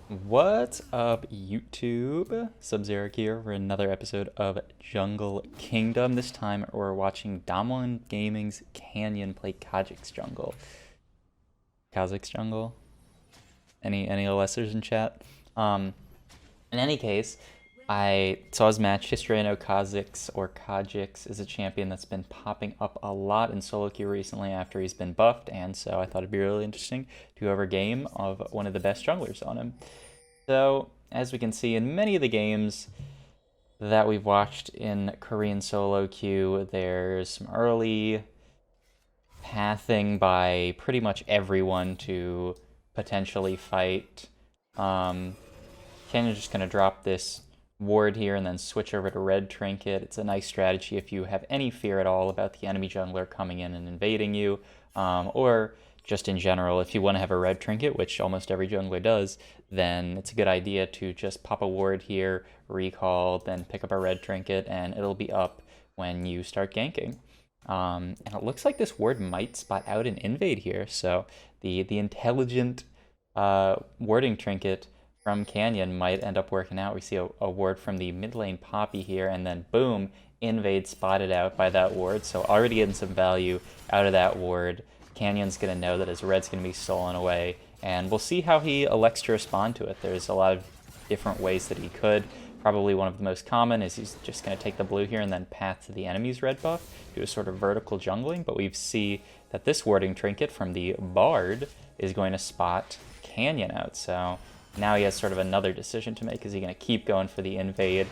What's up, YouTube? Sub-Zero here for another episode of Jungle Kingdom. This time we're watching Damwon Gaming's Canyon play Kha'Zix jungle. Kha'Zix jungle? Any lessers in chat? In any case, I saw his match history. I know Kha'Zix is a champion that's been popping up a lot in solo queue recently after he's been buffed, and so I thought it'd be really interesting to go over a game of one of the best junglers on him. So, as we can see in many of the games that we've watched in Korean solo queue, there's some early pathing by pretty much everyone to potentially fight. Kenyon's just going to drop this ward here and then switch over to red trinket. It's a nice strategy if you have any fear at all about the enemy jungler coming in and invading you, or just in general, if you want to have a red trinket, which almost every jungler does, then it's a good idea to just pop a ward here, recall, then pick up a red trinket, and it'll be up when you start ganking. And it looks like this ward might spot out an invade here, so the intelligent warding trinket from Canyon might end up working out. We see a ward from the mid lane Poppy here, and then boom, invade spotted out by that ward, so already getting some value out of that ward. Canyon's going to know that his red's going to be stolen away, and we'll see how he elects to respond to it. There's a lot of different ways that he could. Probably one of the most common is he's just going to take the blue here and then path to the enemy's red buff, do a sort of vertical jungling, but we see that this warding trinket from the Bard is going to spot Canyon out, so now he has sort of another decision to make. Is he going to keep going for the invade?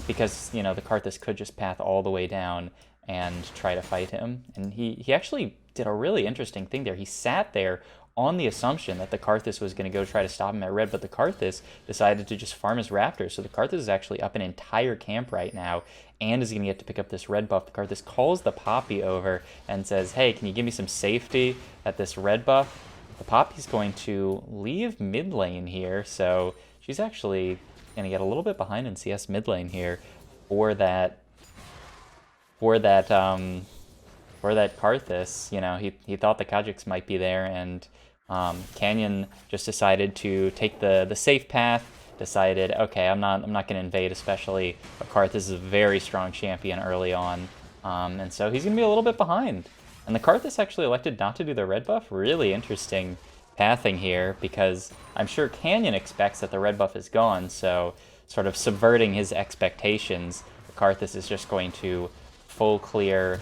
Because, you know, the Kha'Zix could just path all the way down and try to fight him. And he actually did a really interesting thing there. He sat there on the assumption that the Kha'Zix was going to go try to stop him at red, but the Kha'Zix decided to just farm his raptors. So the Kha'Zix is actually up an entire camp right now and is going to get to pick up this red buff. The Kha'Zix calls the Poppy over and says, hey, can you give me some safety at this red buff? The Poppy's going to leave mid lane here, so she's actually going to get a little bit behind in CS mid lane here for that Kha'Zix. You know, he thought the Kha'Zix might be there, and Canyon just decided to take the safe path. Decided, okay, I'm not going to invade, especially a Kha'Zix is a very strong champion early on, and so he's going to be a little bit behind. And the Kha'Zix actually elected not to do the red buff. Really interesting pathing here, because I'm sure Canyon expects that the red buff is gone, so sort of subverting his expectations, the Kha'Zix is just going to full clear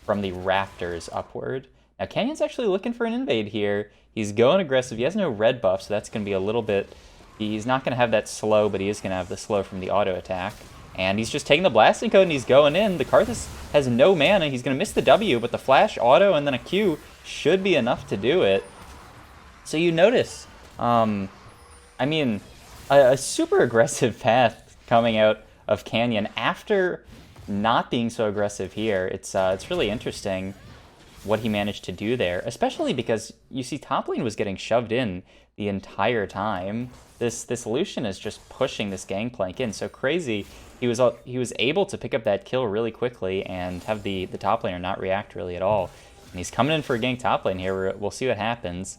from the rafters upward. Now Canyon's actually looking for an invade here. He's going aggressive. He has no red buff, so that's going to be a little bit... He's not going to have that slow, but he is going to have the slow from the auto attack. And he's just taking the blasting code and he's going in. The Kha'Zix has no mana. He's going to miss the W, but the flash, auto, and then a Q should be enough to do it. So you notice, I mean, a super aggressive path coming out of Canyon after not being so aggressive here. It's really interesting what he managed to do there, especially because you see top lane was getting shoved in the entire time. This Lucian is just pushing this gangplank in so crazy. He was able to pick up that kill really quickly and have the top laner not react really at all. And he's coming in for a gank top lane here. We'll see what happens.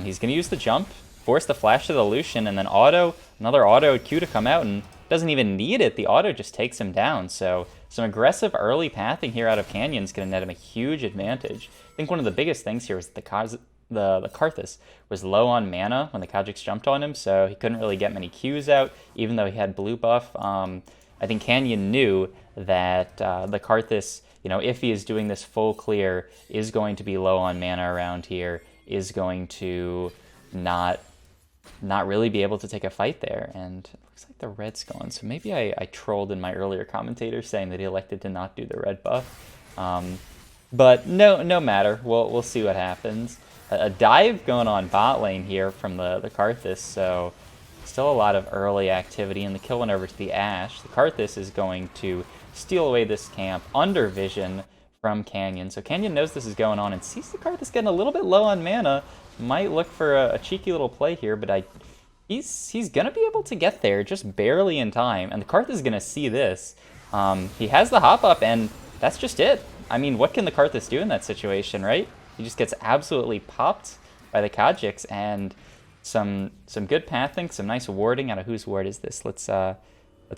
He's going to use the jump, force the flash to the Lucian, and then another auto Q to come out, and doesn't even need it. The auto just takes him down. So some aggressive early pathing here out of Canyon is going to net him a huge advantage. I think one of the biggest things here was the Kha'Zix was low on mana when the Kha'Zix jumped on him, so he couldn't really get many Qs out, even though he had blue buff. I think Canyon knew that the Kha'Zix, you know, if he is doing this full clear, is going to be low on mana around here, is going to not really be able to take a fight there. And it looks like the red's gone, so maybe I trolled in my earlier commentator saying that he elected to not do the red buff. But no matter, we'll see what happens. A dive going on bot lane here from the Kha'Zix, so still a lot of early activity, and the kill went over to the Ashe. The Kha'Zix is going to steal away this camp under vision from Canyon. So Canyon knows this is going on and sees the Kha'Zix getting a little bit low on mana. Might look for a cheeky little play here, but he's going to be able to get there just barely in time. And the Kha'Zix is going to see this. He has the hop up, and that's just it. I mean, what can the Kha'Zix do in that situation, right? He just gets absolutely popped by the Kha'Zix, and some good pathing, some nice warding. Out of whose ward is this? Let's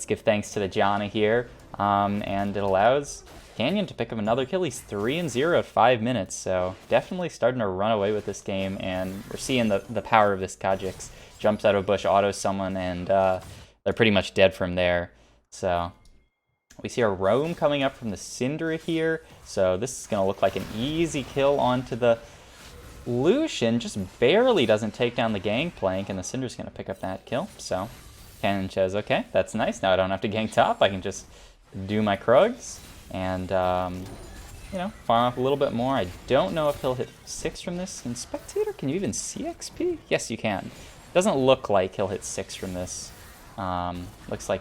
give thanks to the Janna here, and it allows Canyon to pick up another kill. He's 3-0 at 5 minutes, so definitely starting to run away with this game, and we're seeing the power of this Kha'Zix. Jumps out of a bush, autos someone, and they're pretty much dead from there. So we see our roam coming up from the Syndra here, so this is going to look like an easy kill onto the Lucian. Just barely doesn't take down the Gangplank, and the Syndra's going to pick up that kill. So Canyon says, okay, that's nice. Now I don't have to gank top. I can just do my Krugs and, you know, farm up a little bit more. I don't know if he'll hit 6 from this. In Spectator, can you even see XP? Yes, you can. Doesn't look like he'll hit 6 from this. Looks like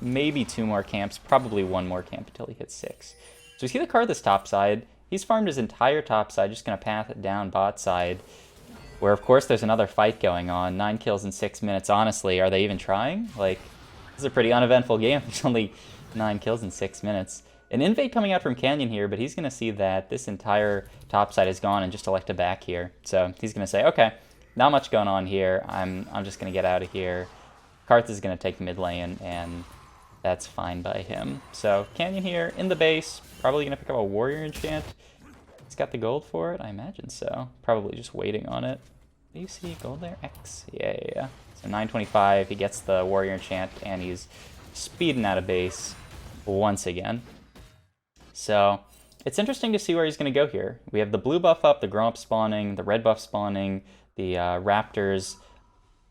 maybe 2 more camps, probably 1 more camp until he hits 6. So we see the card this top side. He's farmed his entire top side, just going to path it down bot side, where of course there's another fight going on. 9 kills in 6 minutes. Honestly, are they even trying? Like, this is a pretty uneventful game. There's only 9 kills in 6 minutes. An invade coming out from Canyon here, but he's going to see that this entire top side is gone and just elect a back here. So he's going to say, okay, not much going on here. I'm just going to get out of here. Kha'Zix is going to take mid lane, and that's fine by him. So Canyon here in the base, probably going to pick up a warrior enchant. He's got the gold for it, I imagine so. Probably just waiting on it. Do you see gold there? X? Yeah. So 925, he gets the warrior enchant, and he's speeding out of base once again. So it's interesting to see where he's going to go here. We have the blue buff up, the grow up spawning, the red buff spawning, the raptors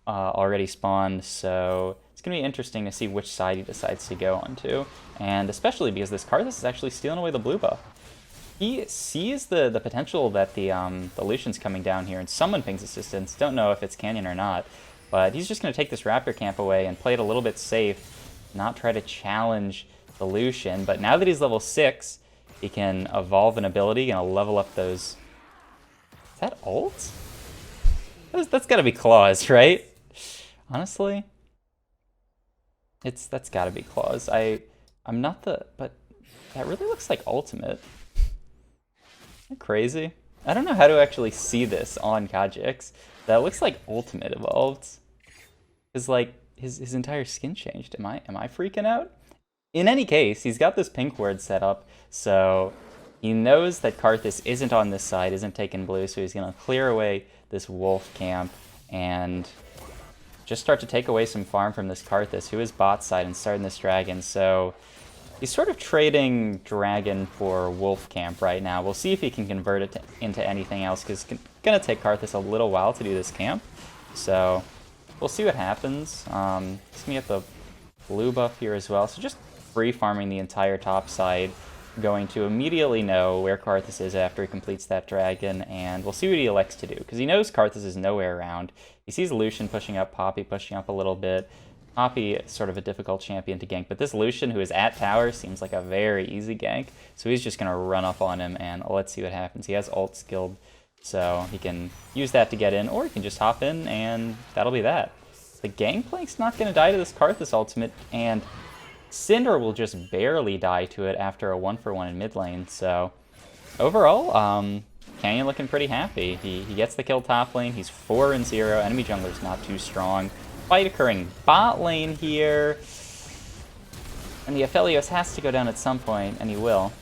already spawned, so it's going to be interesting to see which side he decides to go onto, and especially because this Kha'Zix is actually stealing away the blue buff. He sees the potential that the Lucian's coming down here and summon Ping's assistance. Don't know if it's Canyon or not, but he's just going to take this raptor camp away and play it a little bit safe, not try to challenge the Lucian. But now that he's level 6, he can evolve an ability and level up those... Is that ult? That's got to be claws, right? Honestly, that's got to be claws. I'm not but that really looks like ultimate. Isn't that crazy? I don't know how to actually see this on Kha'Zix. That looks like ultimate evolved. Is like his entire skin changed. Am I freaking out? In any case, he's got this pink ward set up, so he knows that Kha'Zix isn't on this side, isn't taking blue, so he's gonna clear away this wolf camp and just start to take away some farm from this Kha'Zix, who is bot side and starting this dragon. So he's sort of trading dragon for wolf camp right now. We'll see if he can convert it into anything else, because it's going to take Kha'Zix a little while to do this camp. So we'll see what happens. He's going to get the blue buff here as well. So just free farming the entire top side. Going to immediately know where Kha'Zix is after he completes that dragon, and we'll see what he elects to do, because he knows Kha'Zix is nowhere around. He sees Lucian pushing up, Poppy pushing up a little bit. Poppy is sort of a difficult champion to gank, but this Lucian, who is at tower, seems like a very easy gank, so he's just going to run up on him, and let's see what happens. He has ult skilled, so he can use that to get in, or he can just hop in, and that'll be that. The Gangplank's not going to die to this Kha'Zix ultimate, and Syndra will just barely die to it after a 1-for-1 in mid lane. So overall, Canyon looking pretty happy. He gets the kill top lane. He's 4-0. Enemy jungler's not too strong. Fight occurring bot lane here. And the Aphelios has to go down at some point, and he will.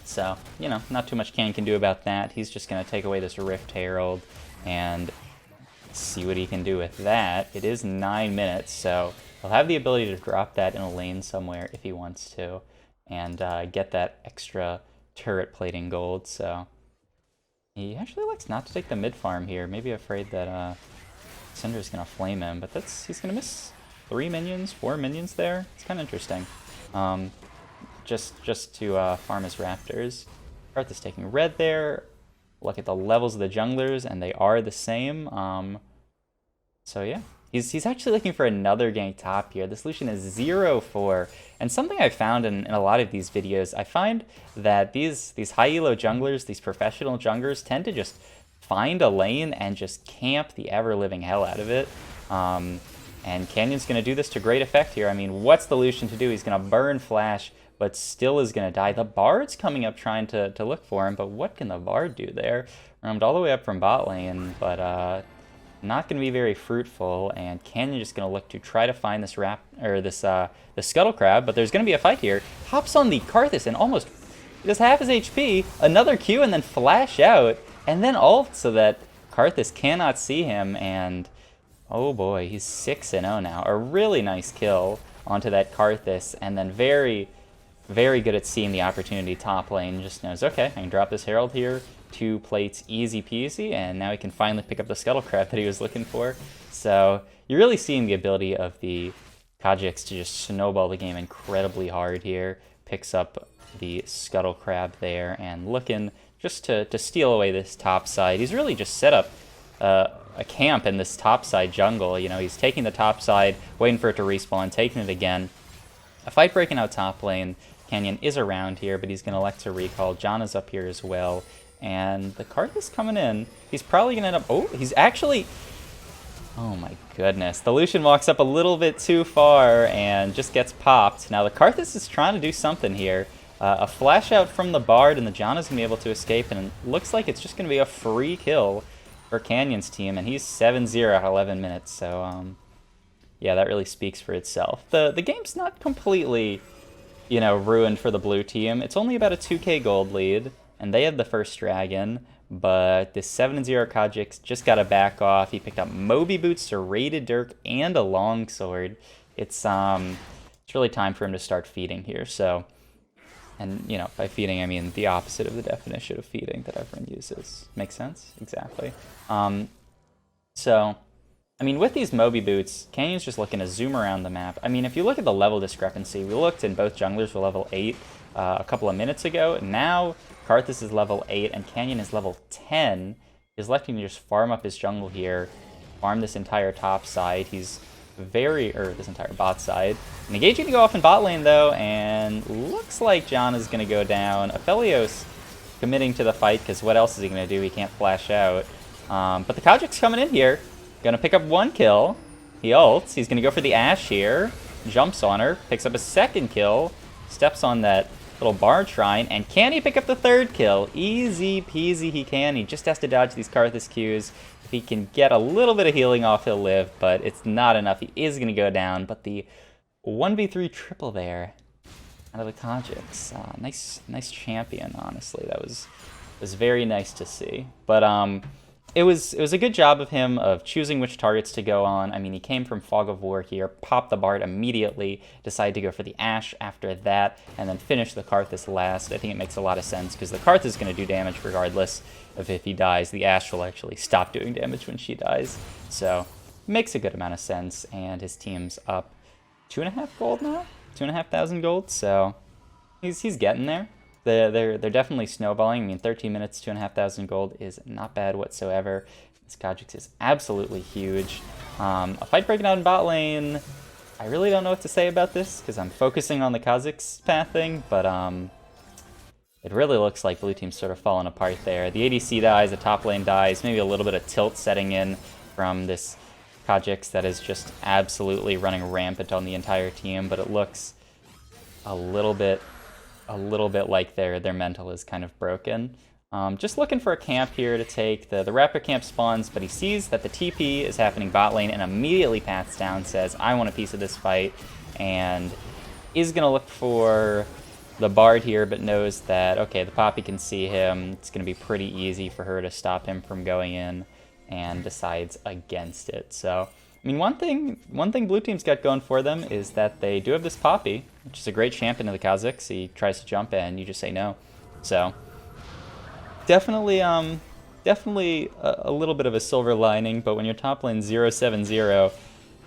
So, you know, not too much Canyon can do about that. He's just going to take away this Rift Herald and see what he can do with that. It is 9 minutes, so he'll have the ability to drop that in a lane somewhere if he wants to, and get that extra turret plating gold. So he actually likes not to take the mid farm here. Maybe afraid that Syndra's gonna flame him, but he's gonna miss 3 minions, 4 minions there. It's kind of interesting. Just to farm his raptors. Kha'Zix is taking red there. Look at the levels of the junglers, and they are the same. So yeah. He's actually looking for another gank top here. This Lucian is 0-4. And something I found in a lot of these videos, I find that these high elo junglers, these professional junglers, tend to just find a lane and just camp the ever-living hell out of it. And Canyon's going to do this to great effect here. I mean, what's the Lucian to do? He's going to burn Flash, but still is going to die. The Bard's coming up trying to look for him, but what can the Bard do there? Roamed all the way up from bot lane, but not going to be very fruitful, and Canyon just going to look to try to find this the Scuttle Crab, but there's going to be a fight here. Hops on the Kha'Zix and almost does half his HP, another Q, and then flash out, and then ult so that Kha'Zix cannot see him, and oh boy, he's 6-0 now. A really nice kill onto that Kha'Zix, and then very, very good at seeing the opportunity top lane. Just knows, okay, I can drop this Herald here, 2 plates, easy peasy, and now he can finally pick up the Scuttle Crab that he was looking for. So you're really seeing the ability of the Kha'Zix to just snowball the game incredibly hard here. Picks up the Scuttle Crab there and looking just to steal away this top side. He's really just set up a camp in this top side jungle. You know, he's taking the top side, waiting for it to respawn, taking it again. A fight breaking out top lane. Canyon is around here, but he's going to elect to recall. Janna's up here as well. And the Kha'Zix coming in. He's probably going to end up... Oh, he's actually... Oh my goodness. The Lucian walks up a little bit too far and just gets popped. Now the Kha'Zix is trying to do something here. A flash out from the Bard, and the Janna's going to be able to escape, and it looks like it's just going to be a free kill for Canyon's team, and he's 7-0 at 11 minutes, so yeah, that really speaks for itself. The game's not completely, you know, ruined for the blue team. It's only about a 2k gold lead, and they have the first dragon, but this 7-0 Kha'Zix just got to back off. He picked up Moby Boots, a Raided Dirk, and a Longsword. It's really time for him to start feeding here, so... And, you know, by feeding, I mean the opposite of the definition of feeding that everyone uses. Makes sense? Exactly. So, I mean, with these Moby Boots, Canyon's just looking to zoom around the map. I mean, if you look at the level discrepancy, we looked and both junglers were level 8 a couple of minutes ago. Now, Kha'Zix is level 8 and Canyon is level 10. He's electing to just farm up his jungle here, farm this entire top side. He's this entire bot side. Engaging to go off in bot lane though, and looks like John is going to go down. Aphelios committing to the fight, because what else is he going to do? He can't flash out. But the Kha'Zix coming in here, going to pick up 1 kill. He ults, he's going to go for the Ashe here, jumps on her, picks up a 2nd kill, steps on that little Bard Shrine, and can he pick up the 3rd kill? Easy peasy he can. He just has to dodge these Kha'Zix Qs. If he can get a little bit of healing off, he'll live, but it's not enough. He is going to go down, but the 1v3 triple there out of the Kha'Zix. Nice champion, honestly. That was very nice to see. But it was a good job of him of choosing which targets to go on. I mean, he came from Fog of War here, popped the Bard immediately, decided to go for the Ashe after that, and then finish the Kha'Zix last. I think it makes a lot of sense, because the Kha'Zix is going to do damage regardless of if he dies. The Ashe will actually stop doing damage when she dies. So, makes a good amount of sense, and his team's up 2.5 gold now? 2,500 gold, so he's getting there. They're definitely snowballing. I mean, 13 minutes, 2,500 gold is not bad whatsoever. This Kha'Zix is absolutely huge. A fight breaking out in bot lane. I really don't know what to say about this, because I'm focusing on the Kha'Zix path thing, but it really looks like blue team's sort of falling apart there. The ADC dies, the top lane dies, maybe a little bit of tilt setting in from this Kha'Zix that is just absolutely running rampant on the entire team, but it looks a little bit like their mental is kind of broken. Just looking for a camp here to take. The Raptor camp spawns, but he sees that the TP is happening bot lane and immediately paths down, says, I want a piece of this fight, and is going to look for the Bard here, but knows that, okay, the Poppy can see him. It's going to be pretty easy for her to stop him from going in, and decides against it. So, I mean, one thing blue team's got going for them is that they do have this Poppy, which is a great champion of the Kha'Zix. He tries to jump in, you just say no. So, definitely a little bit of a silver lining, but when you're top lane 0-7-0,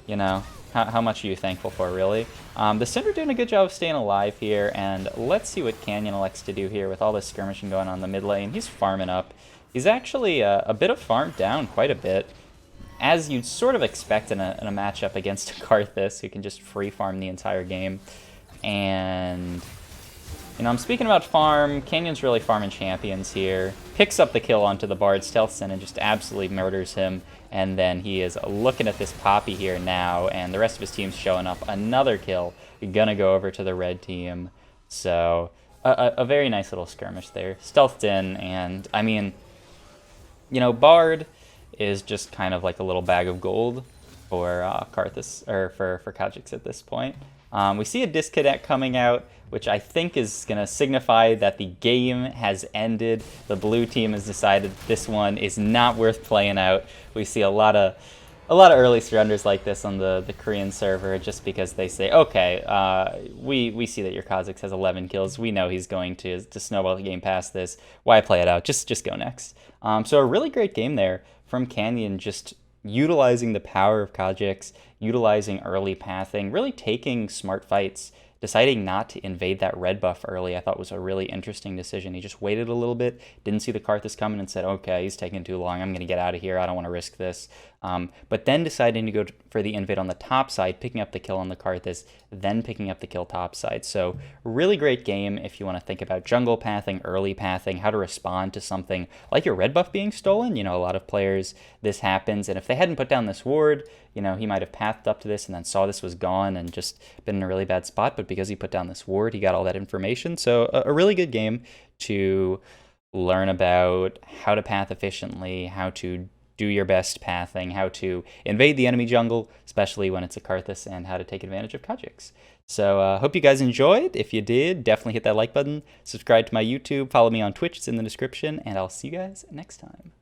you know, how much are you thankful for, really? The Cinder doing a good job of staying alive here, and let's see what Canyon elects to do here with all this skirmishing going on in the mid lane. He's farming up. He's actually a bit of farmed down quite a bit, as you'd sort of expect in a matchup against a Kha'Zix who can just free farm the entire game. And, you know, I'm speaking about farm. Canyon's really farming champions here. Picks up the kill onto the Bard, stealths in, and just absolutely murders him. And then he is looking at this Poppy here now, and the rest of his team's showing up. Another kill. Gonna go over to the red team. So, a very nice little skirmish there. Stealthed in, and, I mean, you know, Bard is just kind of like a little bag of gold for Karthus, or for Kha'Zix at this point. We see a disconnect coming out, which I think is going to signify that the game has ended. The blue team has decided this one is not worth playing out. We see a lot of early surrenders like this on the Korean server, just because they say, okay, we see that your Kha'Zix has 11 kills. We know he's going to snowball the game past this. Why play it out? Just go next. So a really great game there from Canyon, just utilizing the power of Kha'Zix, utilizing early pathing, really taking smart fights, deciding not to invade that red buff early. I thought was a really interesting decision. He just waited a little bit, didn't see the Karthus coming, and said, okay, he's taking too long. I'm going to get out of here. I don't want to risk this. But then deciding to go for the invade on the top side, picking up the kill on the Karthus, then picking up the kill top side. So really great game if you want to think about jungle pathing, early pathing, how to respond to something like your red buff being stolen. You know, a lot of players, this happens. And if they hadn't put down this ward, you know, he might have pathed up to this and then saw this was gone and just been in a really bad spot. But because he put down this ward, he got all that information. So a really good game to learn about how to path efficiently, how to do your best pathing, how to invade the enemy jungle, especially when it's a Karthus, and how to take advantage of Kha'Zix. So hope you guys enjoyed. If you did, definitely hit that like button, subscribe to my YouTube, follow me on Twitch, it's in the description, and I'll see you guys next time.